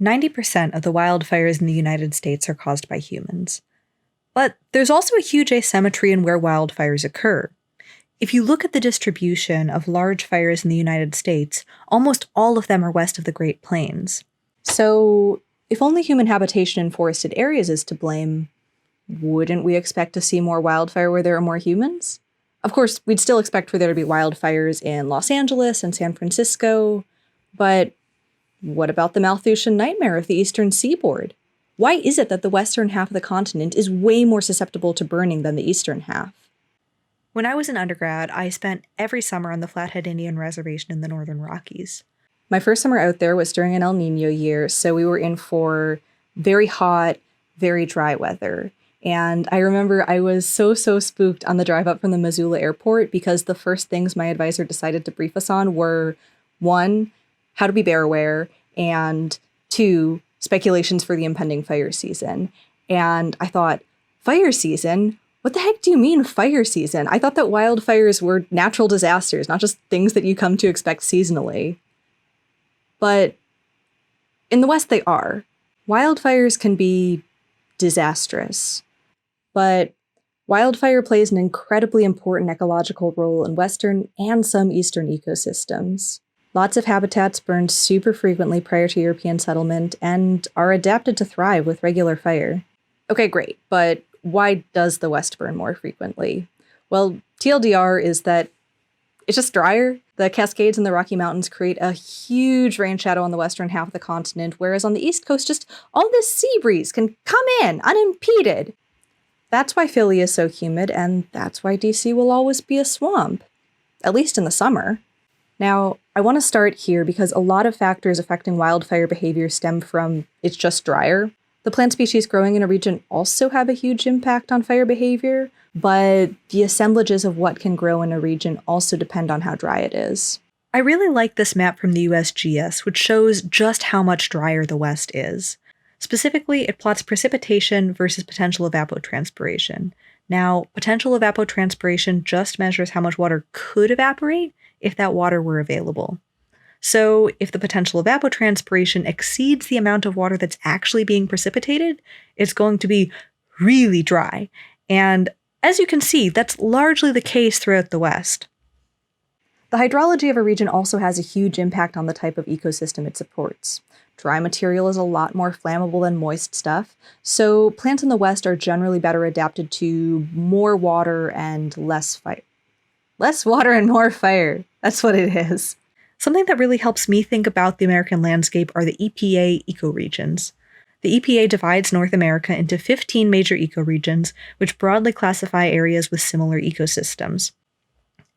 90% of the wildfires in the United States are caused by humans. But there's also a huge asymmetry in where wildfires occur. If you look at the distribution of large fires in the United States, almost all of them are west of the Great Plains. So, if only human habitation in forested areas is to blame, wouldn't we expect to see more wildfire where there are more humans? Of course, we'd still expect for there to be wildfires in Los Angeles and San Francisco, but what about the Malthusian nightmare of the eastern seaboard? Why is it that the western half of the continent is way more susceptible to burning than the eastern half? When I was an undergrad, I spent every summer on the Flathead Indian Reservation in the Northern Rockies. My first summer out there was during an El Nino year, so we were in for very hot, very dry weather. And I remember I was so spooked on the drive up from the Missoula airport because the first things my advisor decided to brief us on were, 1, how to be bear aware, and 2, speculations for the impending fire season. And I thought, fire season? What the heck do you mean fire season? I thought that wildfires were natural disasters, not just things that you come to expect seasonally. But in the West they are. Wildfires can be disastrous. But wildfire plays an incredibly important ecological role in Western and some Eastern ecosystems. Lots of habitats burned super frequently prior to European settlement and are adapted to thrive with regular fire. Okay, great, but why does the West burn more frequently? Well, TLDR is that it's just drier. The Cascades in the Rocky Mountains create a huge rain shadow on the western half of the continent, whereas on the East Coast, just all this sea breeze can come in unimpeded. That's why Philly is so humid, and that's why DC will always be a swamp, at least in the summer. Now, I want to start here because a lot of factors affecting wildfire behavior stem from it's just drier. The plant species growing in a region also have a huge impact on fire behavior, but the assemblages of what can grow in a region also depend on how dry it is. I really like this map from the USGS, which shows just how much drier the West is. Specifically, it plots precipitation versus potential evapotranspiration. Now, potential evapotranspiration just measures how much water could evaporate if that water were available. So, if the potential evapotranspiration exceeds the amount of water that's actually being precipitated, it's going to be really dry. And as you can see, that's largely the case throughout the West. The hydrology of a region also has a huge impact on the type of ecosystem it supports. Dry material is a lot more flammable than moist stuff, so plants in the West are generally better adapted to more water and less fire. Less water and more fire. That's what it is. Something that really helps me think about the American landscape are the EPA Ecoregions. The EPA divides North America into 15 major ecoregions, which broadly classify areas with similar ecosystems.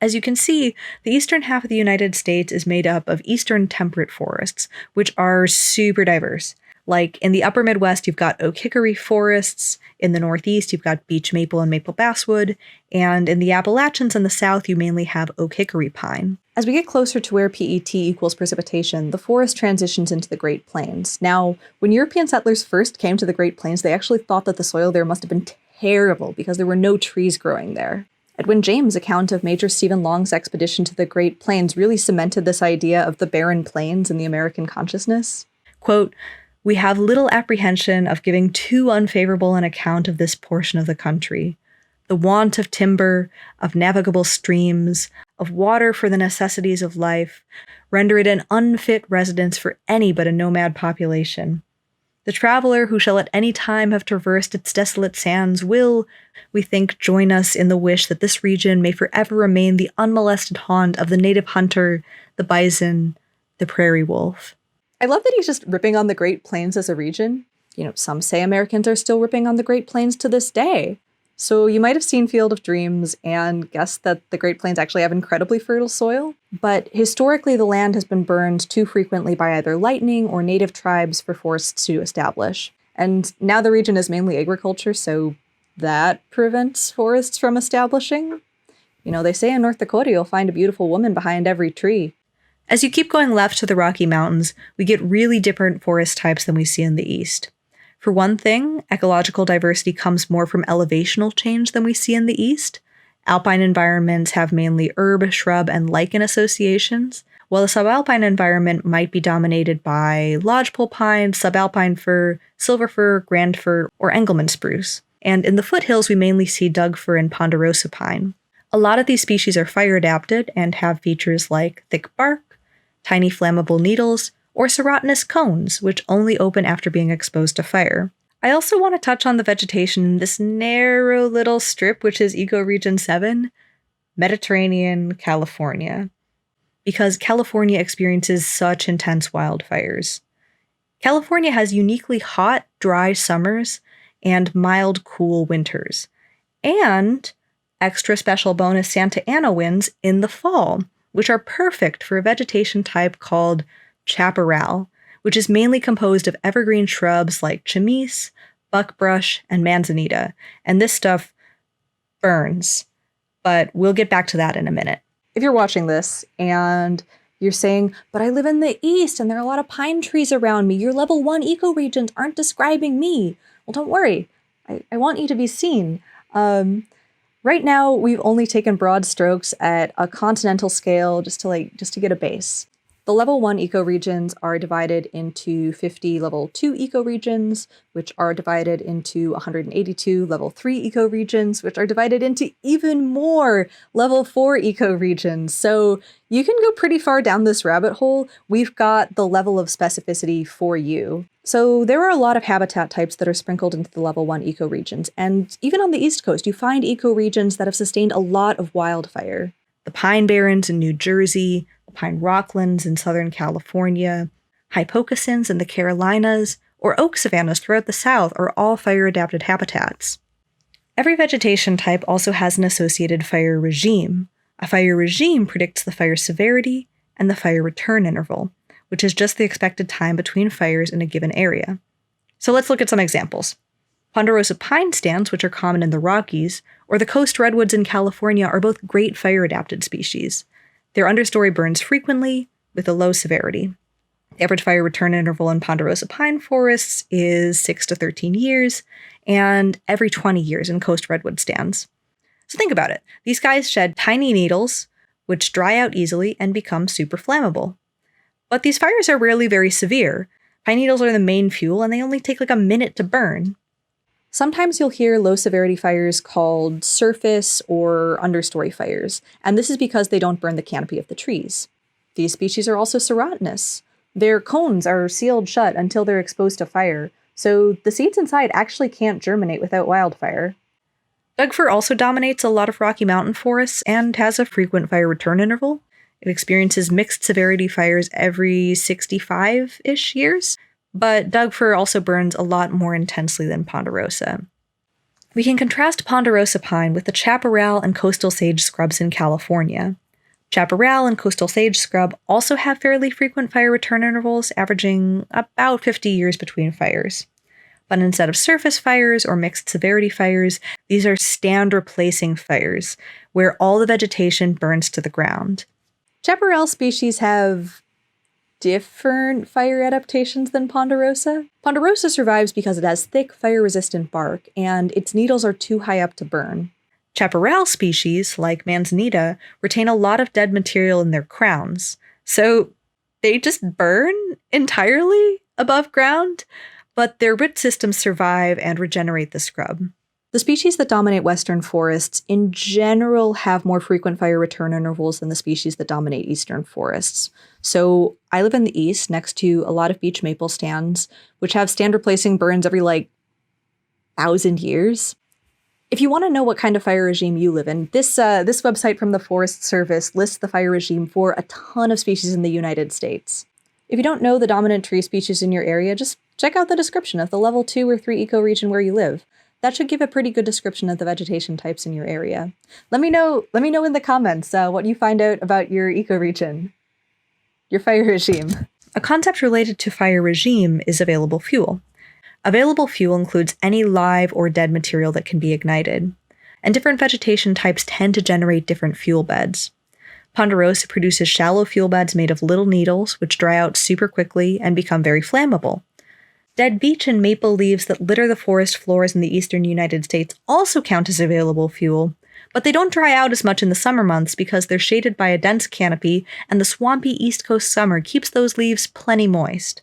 As you can see, the eastern half of the United States is made up of eastern temperate forests, which are super diverse. Like in the upper Midwest, you've got oak hickory forests. In the Northeast, you've got beech maple and maple basswood. And in the Appalachians and the South, you mainly have oak hickory pine. As we get closer to where PET equals precipitation, the forest transitions into the Great Plains. Now, when European settlers first came to the Great Plains, they actually thought that the soil there must have been terrible because there were no trees growing there. Edwin James' account of Major Stephen Long's expedition to the Great Plains really cemented this idea of the barren plains in the American consciousness. Quote, "We have little apprehension of giving too unfavorable an account of this portion of the country. The want of timber, of navigable streams, of water for the necessities of life, render it an unfit residence for any but a nomad population. The traveler who shall at any time have traversed its desolate sands will, we think, join us in the wish that this region may forever remain the unmolested haunt of the native hunter, the bison, the prairie wolf." I love that he's just ripping on the Great Plains as a region. Some say Americans are still ripping on the Great Plains to this day. So you might have seen Field of Dreams and guessed that the Great Plains actually have incredibly fertile soil. But historically, the land has been burned too frequently by either lightning or native tribes for forests to establish. And now the region is mainly agriculture, so that prevents forests from establishing. They say in North Dakota you'll find a beautiful woman behind every tree. As you keep going left to the Rocky Mountains, we get really different forest types than we see in the east. For one thing, ecological diversity comes more from elevational change than we see in the east. Alpine environments have mainly herb, shrub, and lichen associations, while the subalpine environment might be dominated by lodgepole pine, subalpine fir, silver fir, grand fir, or Engelmann spruce. And in the foothills, we mainly see Doug fir and ponderosa pine. A lot of these species are fire adapted and have features like thick bark, tiny flammable needles, or serotinous cones, which only open after being exposed to fire. I also want to touch on the vegetation in this narrow little strip, which is Ecoregion 7, Mediterranean, California, because California experiences such intense wildfires. California has uniquely hot, dry summers and mild, cool winters, and extra special bonus Santa Ana winds in the fall, which are perfect for a vegetation type called chaparral, which is mainly composed of evergreen shrubs like chamise, buckbrush, and manzanita, and this stuff burns. But we'll get back to that in a minute. If you're watching this and you're saying, but I live in the east and there are a lot of pine trees around me, your level 1 ecoregions aren't describing me. Well, don't worry. I want you to be seen. Right now, we've only taken broad strokes at a continental scale just to get a base. The level 1 ecoregions are divided into 50 level 2 ecoregions, which are divided into 182 level 3 ecoregions, which are divided into even more level 4 ecoregions. So you can go pretty far down this rabbit hole. We've got the level of specificity for you. So there are a lot of habitat types that are sprinkled into the level 1 ecoregions, and even on the East Coast, you find ecoregions that have sustained a lot of wildfire. The Pine Barrens in New Jersey, the Pine Rocklands in Southern California, hypocasins in the Carolinas, or oak savannas throughout the South are all fire-adapted habitats. Every vegetation type also has an associated fire regime. A fire regime predicts the fire severity and the fire return interval, which is just the expected time between fires in a given area. So let's look at some examples. Ponderosa pine stands, which are common in the Rockies, or the coast redwoods in California are both great fire-adapted species. Their understory burns frequently, with a low severity. The average fire return interval in ponderosa pine forests is 6 to 13 years, and every 20 years in coast redwood stands. So think about it. These guys shed tiny needles, which dry out easily and become super flammable. But these fires are rarely very severe. Pine needles are the main fuel, and they only take like a minute to burn. Sometimes you'll hear low-severity fires called surface or understory fires, and this is because they don't burn the canopy of the trees. These species are also serotinous. Their cones are sealed shut until they're exposed to fire, so the seeds inside actually can't germinate without wildfire. Doug fir also dominates a lot of Rocky Mountain forests and has a frequent fire return interval. It experiences mixed severity fires every 65-ish years. But Doug fir also burns a lot more intensely than ponderosa. We can contrast ponderosa pine with the chaparral and coastal sage scrubs in California. Chaparral and coastal sage scrub also have fairly frequent fire return intervals, averaging about 50 years between fires. But instead of surface fires or mixed severity fires, these are Standreplacing fires, where all the vegetation burns to the ground. Chaparral species have different fire adaptations than ponderosa. Ponderosa survives because it has thick, fire-resistant bark, and its needles are too high up to burn. Chaparral species, like manzanita, retain a lot of dead material in their crowns, so they just burn entirely above ground, but their root systems survive and regenerate the scrub. The species that dominate western forests in general have more frequent fire return intervals than the species that dominate eastern forests. So I live in the east next to a lot of beech maple stands, which have Standreplacing burns every 1,000 years. If you want to know what kind of fire regime you live in, this website from the Forest Service lists the fire regime for a ton of species in the United States. If you don't know the dominant tree species in your area, just check out the description of the level 2 or 3 ecoregion where you live. That should give a pretty good description of the vegetation types in your area. Let me know in the comments what you find out about your ecoregion, your fire regime. A concept related to fire regime is available fuel. Available fuel includes any live or dead material that can be ignited, and different vegetation types tend to generate different fuel beds. Ponderosa produces shallow fuel beds made of little needles, which dry out super quickly and become very flammable. Dead beech and maple leaves that litter the forest floors in the eastern United States also count as available fuel, But they don't dry out as much in the summer months because they're shaded by a dense canopy, and the swampy East Coast summer keeps those leaves plenty moist.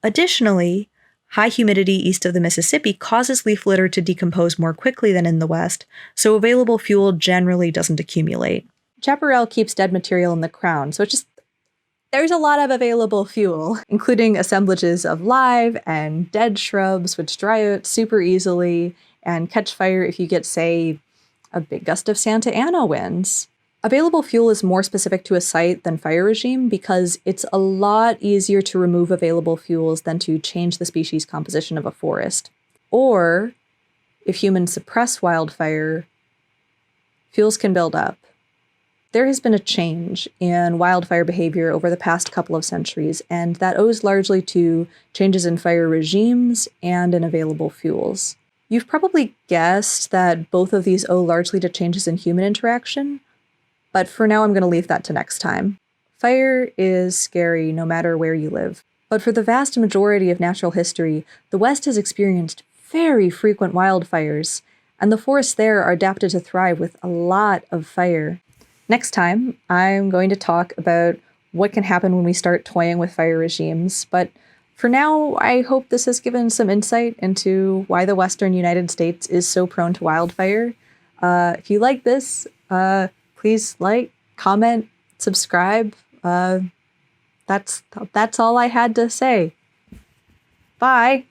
Additionally, high humidity east of the Mississippi causes leaf litter to decompose more quickly than in the West, so available fuel generally doesn't accumulate. Chaparral keeps dead material in the crown, so there's a lot of available fuel, including assemblages of live and dead shrubs, which dry out super easily and catch fire if you get, say, a big gust of Santa Ana winds. Available fuel is more specific to a site than fire regime because it's a lot easier to remove available fuels than to change the species composition of a forest. Or, if humans suppress wildfire, fuels can build up. There has been a change in wildfire behavior over the past couple of centuries, and that owes largely to changes in fire regimes and in available fuels. You've probably guessed that both of these owe largely to changes in human interaction, but for now I'm going to leave that to next time. Fire is scary no matter where you live, but for the vast majority of natural history, the West has experienced very frequent wildfires, and the forests there are adapted to thrive with a lot of fire. Next time, I'm going to talk about what can happen when we start toying with fire regimes, but for now, I hope this has given some insight into why the Western United States is so prone to wildfire. If you like this, please like, comment, subscribe. That's all I had to say. Bye!